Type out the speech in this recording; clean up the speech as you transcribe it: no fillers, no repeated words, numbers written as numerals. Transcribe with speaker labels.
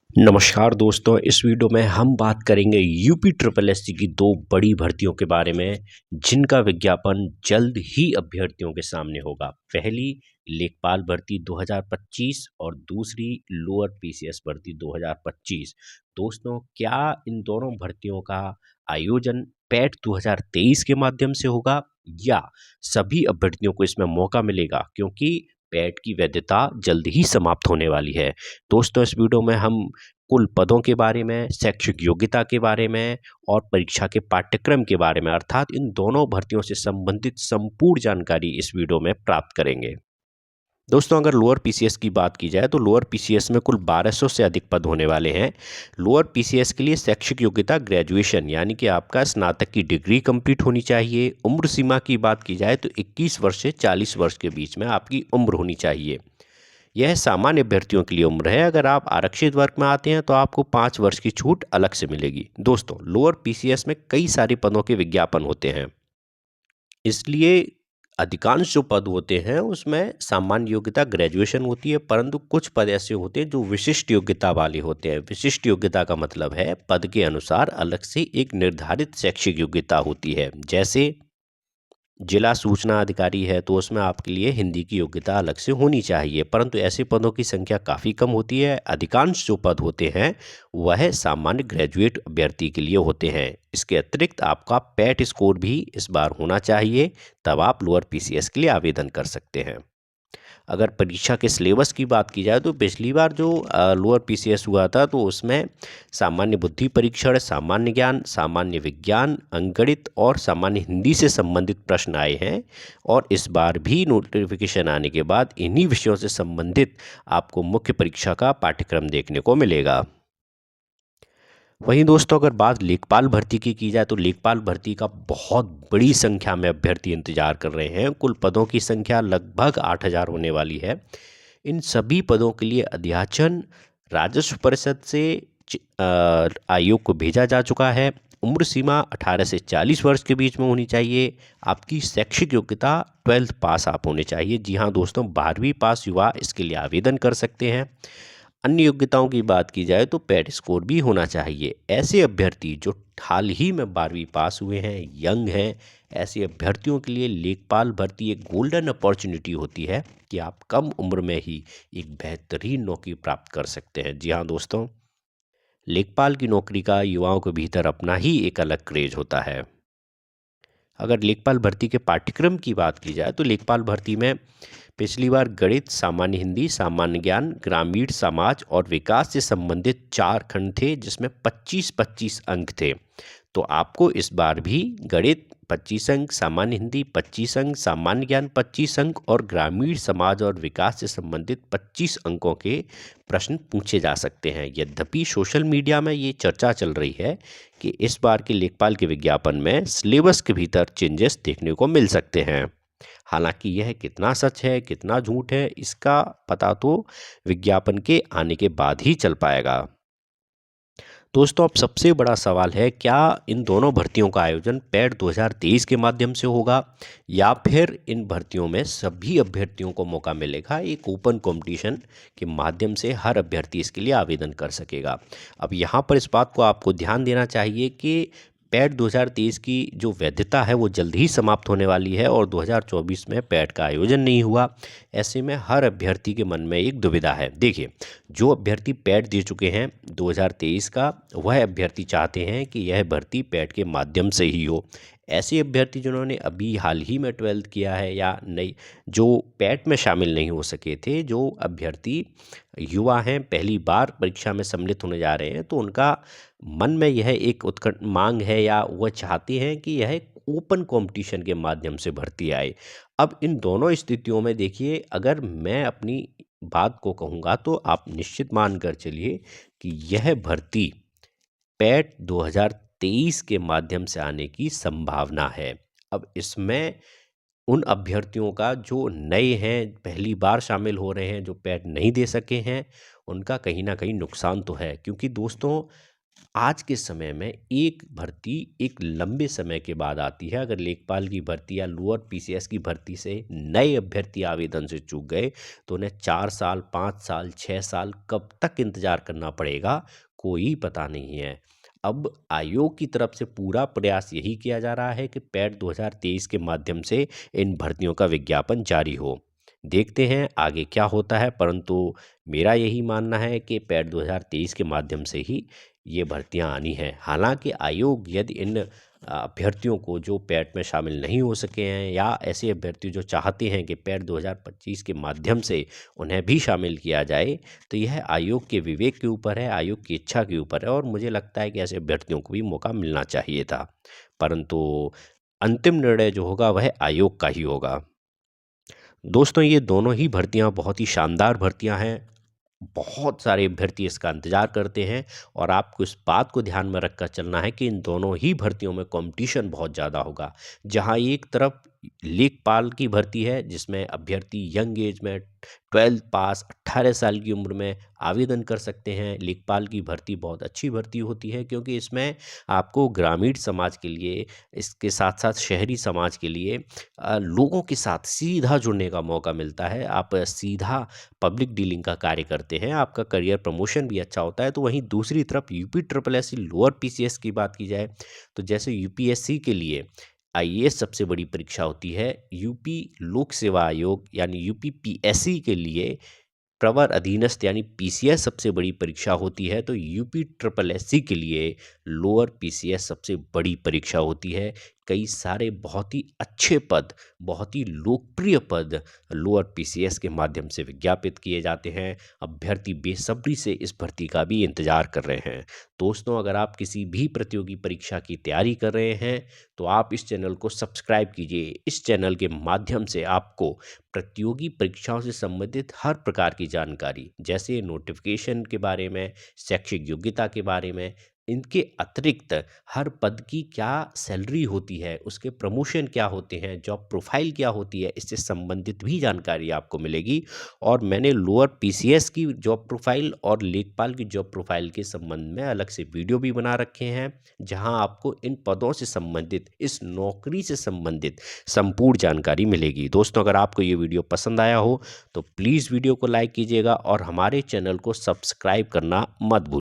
Speaker 1: नमस्कार दोस्तों, इस वीडियो में हम बात करेंगे यूपी ट्रिपल एससी की दो बड़ी भर्तियों के बारे में जिनका विज्ञापन जल्द ही अभ्यर्थियों के सामने होगा। पहली लेखपाल भर्ती 2025 और दूसरी लोअर पीसीएस भर्ती 2025। दोस्तों, क्या इन दोनों भर्तियों का आयोजन पैट 2023 के माध्यम से होगा या सभी अभ्यर्थियों को इसमें मौका मिलेगा, क्योंकि पैट की वैधता जल्द ही समाप्त होने वाली है। दोस्तों, इस वीडियो में हम कुल पदों के बारे में, शैक्षिक योग्यता के बारे में और परीक्षा के पाठ्यक्रम के बारे में, अर्थात इन दोनों भर्तियों से संबंधित संपूर्ण जानकारी इस वीडियो में प्राप्त करेंगे। दोस्तों, अगर लोअर पीसीएस की बात की जाए तो लोअर पीसीएस में कुल 1200 से अधिक पद होने वाले हैं। लोअर पीसीएस के लिए शैक्षिक योग्यता ग्रेजुएशन यानी कि आपका स्नातक की डिग्री कंप्लीट होनी चाहिए। उम्र सीमा की बात की जाए तो 21 वर्ष से 40 वर्ष के बीच में आपकी उम्र होनी चाहिए। यह सामान्य अभ्यर्थियों के लिए उम्र है। अगर आप आरक्षित वर्ग में आते हैं तो आपको 5 वर्ष की छूट अलग से मिलेगी। दोस्तों, लोअर पीसीएस में कई सारे पदों के विज्ञापन होते हैं, इसलिए अधिकांश जो पद होते हैं उसमें सामान्य योग्यता ग्रेजुएशन होती है, परंतु कुछ पद ऐसे होते हैं जो विशिष्ट योग्यता वाले होते हैं। विशिष्ट योग्यता का मतलब है पद के अनुसार अलग से एक निर्धारित शैक्षिक योग्यता होती है। जैसे जिला सूचना अधिकारी है तो उसमें आपके लिए हिंदी की योग्यता अलग से होनी चाहिए, परंतु ऐसे पदों की संख्या काफ़ी कम होती है। अधिकांश जो पद होते हैं वह सामान्य ग्रेजुएट अभ्यर्थी के लिए होते हैं। इसके अतिरिक्त आपका पैट स्कोर भी इस बार होना चाहिए, तब आप लोअर पीसीएस के लिए आवेदन कर सकते हैं। अगर परीक्षा के सिलेबस की बात की जाए तो पिछली बार जो लोअर पीसीएस हुआ था तो उसमें सामान्य बुद्धि परीक्षण, सामान्य ज्ञान, सामान्य विज्ञान, अंकगणित और सामान्य हिंदी से संबंधित प्रश्न आए हैं, और इस बार भी नोटिफिकेशन आने के बाद इन्हीं विषयों से संबंधित आपको मुख्य परीक्षा का पाठ्यक्रम देखने को मिलेगा। वहीं दोस्तों, अगर बात लेखपाल भर्ती की जाए तो लेखपाल भर्ती का बहुत बड़ी संख्या में अभ्यर्थी इंतजार कर रहे हैं। कुल पदों की संख्या लगभग 8000 होने वाली है। इन सभी पदों के लिए अध्याचन राजस्व परिषद से आयोग को भेजा जा चुका है। उम्र सीमा 18 से 40 वर्ष के बीच में होनी चाहिए। आपकी शैक्षिक योग्यता 12th पास आप होने चाहिए। जी हाँ दोस्तों, 12वीं पास युवा इसके लिए आवेदन कर सकते हैं। अन्य योग्यताओं की बात की जाए तो पैट स्कोर भी होना चाहिए। ऐसे अभ्यर्थी जो हाल ही में 12वीं पास हुए हैं, यंग हैं, ऐसे अभ्यर्थियों के लिए लेखपाल भर्ती एक गोल्डन अपॉर्चुनिटी होती है कि आप कम उम्र में ही एक बेहतरीन नौकरी प्राप्त कर सकते हैं। जी हाँ दोस्तों, लेखपाल की नौकरी का युवाओं के भीतर अपना ही एक अलग क्रेज होता है। अगर लेखपाल भर्ती के पाठ्यक्रम की बात की जाए तो लेखपाल भर्ती में पिछली बार गणित, सामान्य हिंदी, सामान्य ज्ञान, ग्रामीण समाज और विकास से संबंधित 4 खंड थे जिसमें 25-25 अंक थे। तो आपको इस बार भी गणित 25 अंक, सामान्य हिंदी 25 अंक, सामान्य ज्ञान 25 अंक और ग्रामीण समाज और विकास से संबंधित 25 अंकों के प्रश्न पूछे जा सकते हैं। यद्यपि सोशल मीडिया में ये चर्चा चल रही है कि इस बार के लेखपाल के विज्ञापन में सिलेबस के भीतर चेंजेस देखने को मिल सकते हैं। हालांकि यह कितना सच है, कितना झूठ है, इसका पता तो विज्ञापन के आने के बाद ही चल पाएगा। दोस्तों, अब सबसे बड़ा सवाल है, क्या इन दोनों भर्तियों का आयोजन पैट 2023 के माध्यम से होगा या फिर इन भर्तियों में सभी अभ्यर्थियों को मौका मिलेगा। एक ओपन कंपटीशन के माध्यम से हर अभ्यर्थी इसके लिए आवेदन कर सकेगा। अब यहाँ पर इस बात को आपको ध्यान देना चाहिए कि पैट 2023 की जो वैधता है वो जल्द ही समाप्त होने वाली है और 2024 में पैट का आयोजन नहीं हुआ। ऐसे में हर अभ्यर्थी के मन में एक दुविधा है। देखिए, जो अभ्यर्थी पैट दे चुके हैं 2023 का, वह अभ्यर्थी चाहते हैं कि यह भर्ती पैट के माध्यम से ही हो। ऐसे अभ्यर्थी जिन्होंने अभी हाल ही में 12th किया है या नहीं, जो पैट में शामिल नहीं हो सके थे, जो अभ्यर्थी युवा हैं, पहली बार परीक्षा में सम्मिलित होने जा रहे हैं, तो उनका मन में यह एक उत्कट मांग है या वह चाहते हैं कि यह एक ओपन कंपटीशन के माध्यम से भर्ती आए। अब इन दोनों स्थितियों में देखिए, अगर मैं अपनी बात को कहूँगा तो आप निश्चित मान कर चलिए कि यह भर्ती पैट 2023 के माध्यम से आने की संभावना है। अब इसमें उन अभ्यर्थियों का जो नए हैं, पहली बार शामिल हो रहे हैं, जो पैट नहीं दे सके हैं, उनका कहीं ना कहीं नुकसान तो है, क्योंकि दोस्तों आज के समय में एक भर्ती एक लंबे समय के बाद आती है। अगर लेखपाल की भर्ती या लोअर पीसीएस की भर्ती से नए अभ्यर्थी आवेदन से चूक गए तो उन्हें 4 साल, 5 साल, 6 साल कब तक इंतजार करना पड़ेगा, कोई पता नहीं है। अब आयोग की तरफ से पूरा प्रयास यही किया जा रहा है कि पैट 2023 के माध्यम से इन भर्तियों का विज्ञापन जारी हो। देखते हैं आगे क्या होता है, परंतु मेरा यही मानना है कि पैट 2023 के माध्यम से ही ये भर्तियां आनी हैं। हालांकि आयोग यदि इन अभ्यर्थियों को जो पैट में शामिल नहीं हो सके हैं या ऐसे अभ्यर्थी जो चाहते हैं कि पैट 2025 के माध्यम से उन्हें भी शामिल किया जाए, तो यह आयोग के विवेक के ऊपर है, आयोग की इच्छा के ऊपर है और मुझे लगता है कि ऐसे अभ्यर्थियों को भी मौका मिलना चाहिए था। परंतु अंतिम निर्णय जो होगा वह आयोग का ही होगा। दोस्तों, ये दोनों ही भर्तियां बहुत ही शानदार भर्तियां हैं। बहुत सारे अभ्यर्थी इसका इंतज़ार करते हैं और आपको इस बात को ध्यान में रखकर चलना है कि इन दोनों ही भर्तियों में कंपटीशन बहुत ज़्यादा होगा। जहां एक तरफ लेखपाल की भर्ती है जिसमें अभ्यर्थी यंग एज में 12th पास 18 साल की उम्र में आवेदन कर सकते हैं। लेखपाल की भर्ती बहुत अच्छी भर्ती होती है क्योंकि इसमें आपको ग्रामीण समाज के लिए, इसके साथ साथ शहरी समाज के लिए लोगों के साथ सीधा जुड़ने का मौका मिलता है। आप सीधा पब्लिक डीलिंग का कार्य करते हैं, आपका करियर प्रमोशन भी अच्छा होता है। तो वहीं दूसरी तरफ UP triple S lower PCS की बात की जाए तो जैसे यूपीएससी के लिए आईएएस सबसे बड़ी परीक्षा होती है, यूपी लोक सेवा आयोग यानी यूपी पीएससी के लिए प्रवर अधीनस्थ यानी पीसीएस सबसे बड़ी परीक्षा होती है। तो यूपी ट्रिपल एससी के लिए लोअर पीसीएस सबसे बड़ी परीक्षा होती है। कई सारे बहुत ही अच्छे पद, बहुत ही लोकप्रिय पद लोअर पीसीएस के माध्यम से विज्ञापित किए जाते हैं। अभ्यर्थी बेसब्री से इस भर्ती का भी इंतजार कर रहे हैं। दोस्तों, अगर आप किसी भी प्रतियोगी परीक्षा की तैयारी कर रहे हैं तो आप इस चैनल को सब्सक्राइब कीजिए। इस चैनल के माध्यम से आपको प्रतियोगी परीक्षाओं से संबंधित हर प्रकार की जानकारी, जैसे नोटिफिकेशन के बारे में, शैक्षिक योग्यता के बारे में, इनके अतिरिक्त हर पद की क्या सैलरी होती है, उसके प्रमोशन क्या होते हैं, जॉब प्रोफाइल क्या होती है, इससे संबंधित भी जानकारी आपको मिलेगी। और मैंने लोअर पीसीएस की जॉब प्रोफाइल और लेखपाल की जॉब प्रोफाइल के संबंध में अलग से वीडियो भी बना रखे हैं, जहां आपको इन पदों से संबंधित, इस नौकरी से संबंधित संपूर्ण जानकारी मिलेगी। दोस्तों, अगर आपको ये वीडियो पसंद आया हो तो प्लीज़ वीडियो को लाइक कीजिएगा और हमारे चैनल को सब्सक्राइब करना मत भूलिए।